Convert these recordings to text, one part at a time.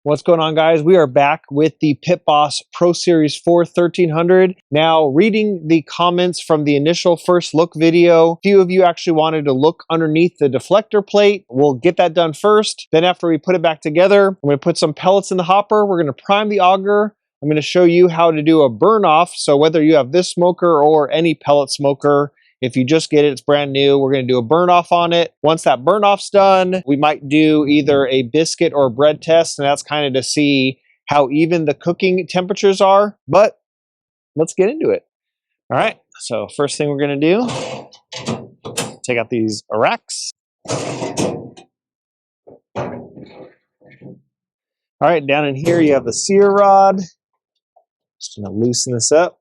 What's going on, guys? We are back with the Pit Boss Pro Series 4 1300. Now, reading the comments from the initial first look video, a few of you actually wanted to look underneath the deflector plate. We'll get that done first. Then after we put it back together, I'm going to put some pellets in the hopper. We're going to prime the auger. I'm going to show you how to do a burn off. So whether you have this smoker or any pellet smoker, if you just get it, it's brand new, we're going to do a burn off on it. Once that burn off's done, we might do either a biscuit or a bread test, and that's kind of to see how even the cooking temperatures are. But let's get into it. All right, so first thing we're going to do, take out these racks. All right, down in here you have the sear rod. Just going to loosen this up.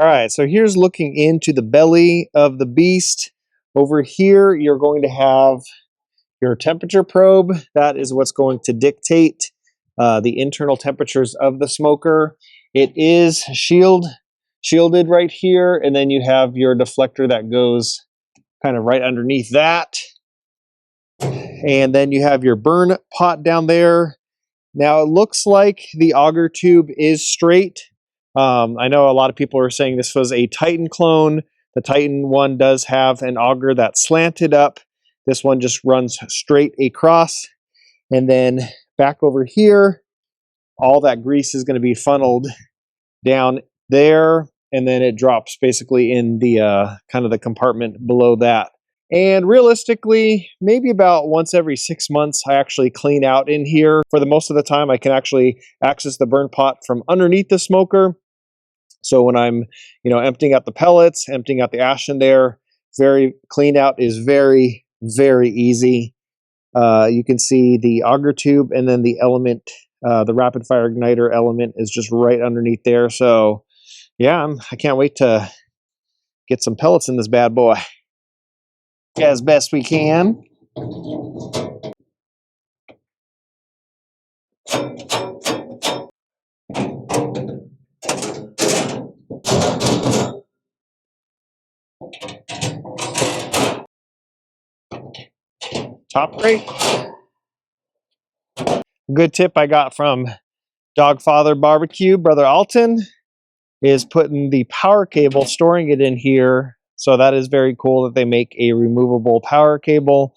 All right, so here's looking into the belly of the beast. Over here, you're going to have your temperature probe. That is what's going to dictate the internal temperatures of the smoker. It is shielded right here, and then you have your deflector that goes kind of right underneath that. And then you have your burn pot down there. Now, it looks like the auger tube is straight. I know a lot of people are saying this was a Titan clone. The Titan one does have an auger that's slanted up. This one just runs straight across. And then back over here, all that grease is going to be funneled down there. And then it drops basically in the kind of the compartment below that. And realistically, maybe about once every 6 months, I actually clean out in here. For the most of the time, I can actually access the burn pot from underneath the smoker. So when I'm, emptying out the pellets, emptying out the ash in there, clean out is very, very easy. You can see the auger tube, and then the element, the rapid fire igniter element is just right underneath there. So yeah, I can't wait to get some pellets in this bad boy as best we can. Top grate. Good tip I got from Dogfather Barbecue, Brother Alton, is putting the power cable, storing it in here. So that is very cool that they make a removable power cable.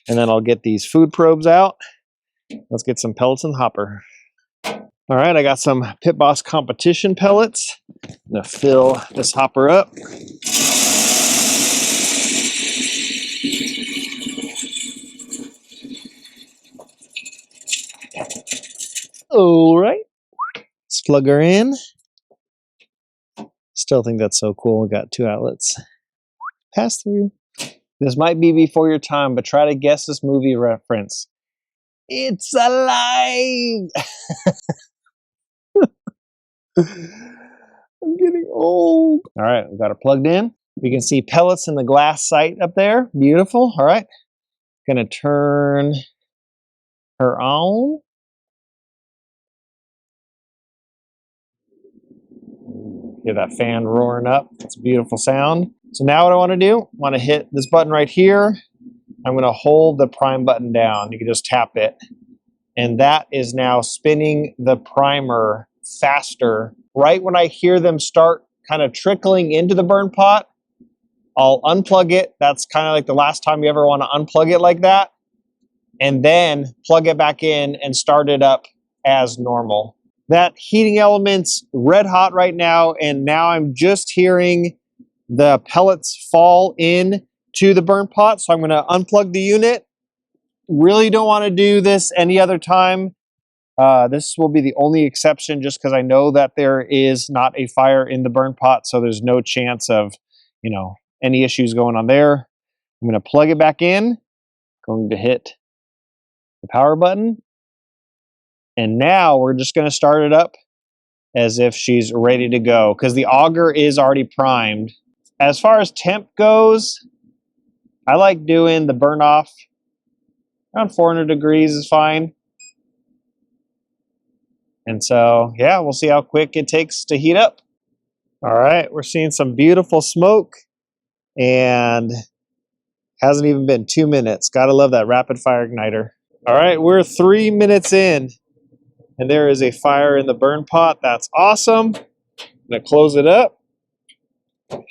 And then I'll get these food probes out. Let's get some pellets in the hopper. All right, I got some Pit Boss competition pellets. I'm gonna fill this hopper up. All right, let's plug her in. Still think that's so cool. We got 2 outlets. Pass through. This might be before your time, but try to guess this movie reference. It's alive! I'm getting old. All right, we've got her plugged in. You can see pellets in the glass sight up there. Beautiful. All right. Gonna turn her on. Hear that fan roaring up. That's a beautiful sound. So now what I want to do, I want to hit this button right here. I'm going to hold the prime button down. You can just tap it. And that is now spinning the primer faster. Right when I hear them start kind of trickling into the burn pot, I'll unplug it. That's kind of like the last time you ever want to unplug it like that. And then plug it back in and start it up as normal. That heating element's red hot right now, and now I'm just hearing the pellets fall in to the burn pot. So I'm going to unplug the unit. Really don't want to do this any other time. This will be the only exception, just because I know that there is not a fire in the burn pot, so there's no chance of, any issues going on there. I'm going to plug it back in. Going to hit the power button. And now we're just going to start it up as if she's ready to go, because the auger is already primed. As far as temp goes, I like doing the burn off around 400 degrees is fine. And so, yeah, we'll see how quick it takes to heat up. All right, we're seeing some beautiful smoke, and hasn't even been 2 minutes. Gotta love that rapid fire igniter. All right, we're 3 minutes in, and there is a fire in the burn pot. That's awesome. I'm gonna close it up, and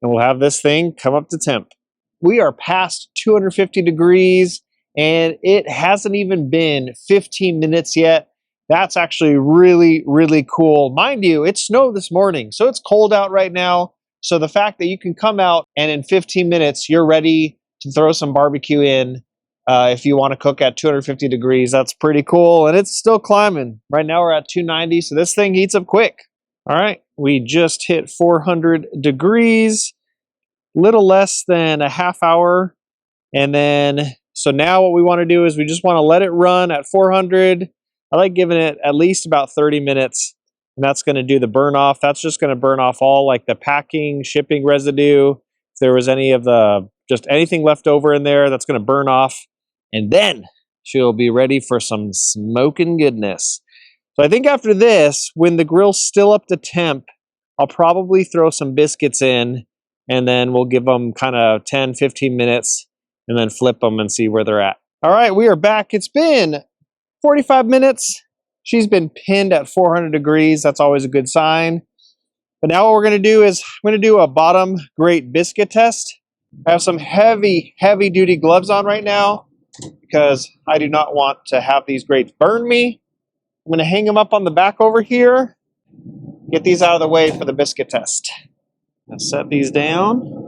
we'll have this thing come up to temp. We are past 250 degrees, and it hasn't even been 15 minutes yet. That's actually really, really cool. Mind you, it snowed this morning, so it's cold out right now. So the fact that you can come out and in 15 minutes, you're ready to throw some barbecue in if you want to cook at 250 degrees, that's pretty cool. And it's still climbing. Right now we're at 290, so this thing heats up quick. All right, we just hit 400 degrees, little less than a half hour. And then, so now what we want to do is we just want to let it run at 400. I like giving it at least about 30 minutes, and that's going to do the burn off. That's just going to burn off all like the packing, shipping residue. If there was any of the, just anything left over in there, that's going to burn off. And then she'll be ready for some smoking goodness. So I think after this, when the grill's still up to temp, I'll probably throw some biscuits in, and then we'll give them kind of 10, 15 minutes and then flip them and see where they're at. All right, we are back. It's been 45 minutes. She's been pinned at 400 degrees. That's always a good sign. But now what we're going to do is I'm going to do a bottom grate biscuit test. I have some heavy, heavy duty gloves on right now because I do not want to have these grates burn me. I'm going to hang them up on the back over here. Get these out of the way for the biscuit test. Let's set these down.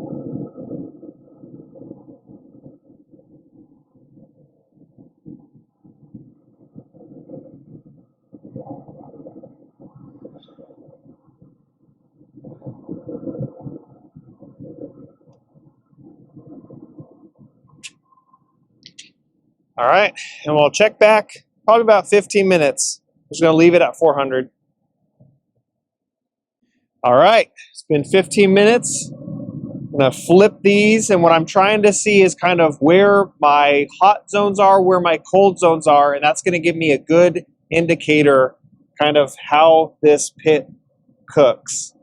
All right, and we'll check back probably about 15 minutes. I'm just going to leave it at 400. All right, it's been 15 minutes. I'm going to flip these, and what I'm trying to see is kind of where my hot zones are, where my cold zones are, and that's going to give me a good indicator kind of how this pit cooks.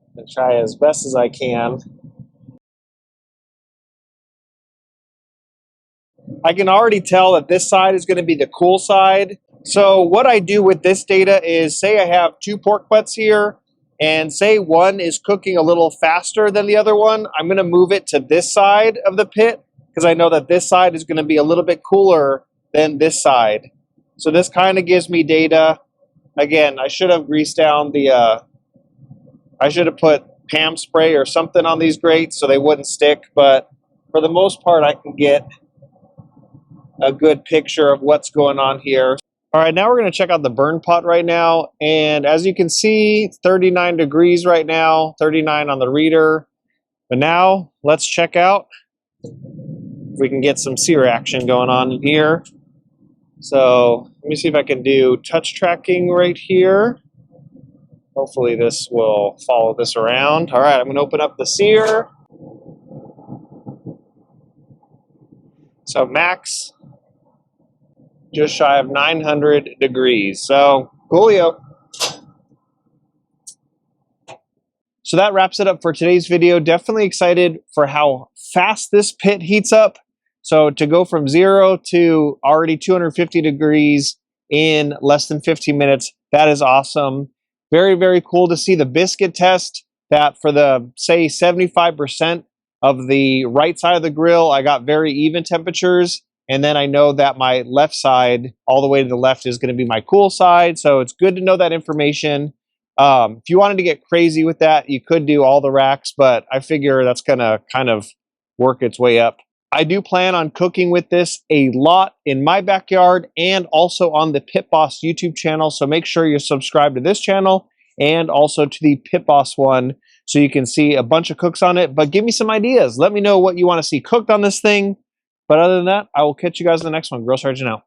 I'm going to try as best as I can. I can already tell that this side is going to be the cool side. So what I do with this data is, say I have 2 pork butts here, and say one is cooking a little faster than the other one, I'm going to move it to this side of the pit because I know that this side is going to be a little bit cooler than this side. So this kind of gives me data. Again, I should have greased down the, I should have put Pam spray or something on these grates so they wouldn't stick, but for the most part I can get a good picture of what's going on here. All right, now we're going to check out the burn pot right now, and as you can see, it's 39 degrees right now, 39 on the reader. But now let's check out if we can get some sear action going on in here. So let me see if I can do touch tracking right here. Hopefully this will follow this around. All right, I'm going to open up the sear. So max, just shy of 900 degrees. So, coolio. So that wraps it up for today's video. Definitely excited for how fast this pit heats up. So to go from 0 to already 250 degrees in less than 15 minutes, that is awesome. Very, very cool to see the biscuit test that for the, say, 75% of the right side of the grill, I got very even temperatures. And then I know that my left side, all the way to the left, is going to be my cool side. So it's good to know that information. If you wanted to get crazy with that, you could do all the racks, but I figure that's going to kind of work its way up. I do plan on cooking with this a lot in my backyard and also on the Pit Boss YouTube channel. So make sure you're subscribed to this channel and also to the Pit Boss one so you can see a bunch of cooks on it. But give me some ideas. Let me know what you want to see cooked on this thing. But other than that, I will catch you guys in the next one. Grill Sergeant out.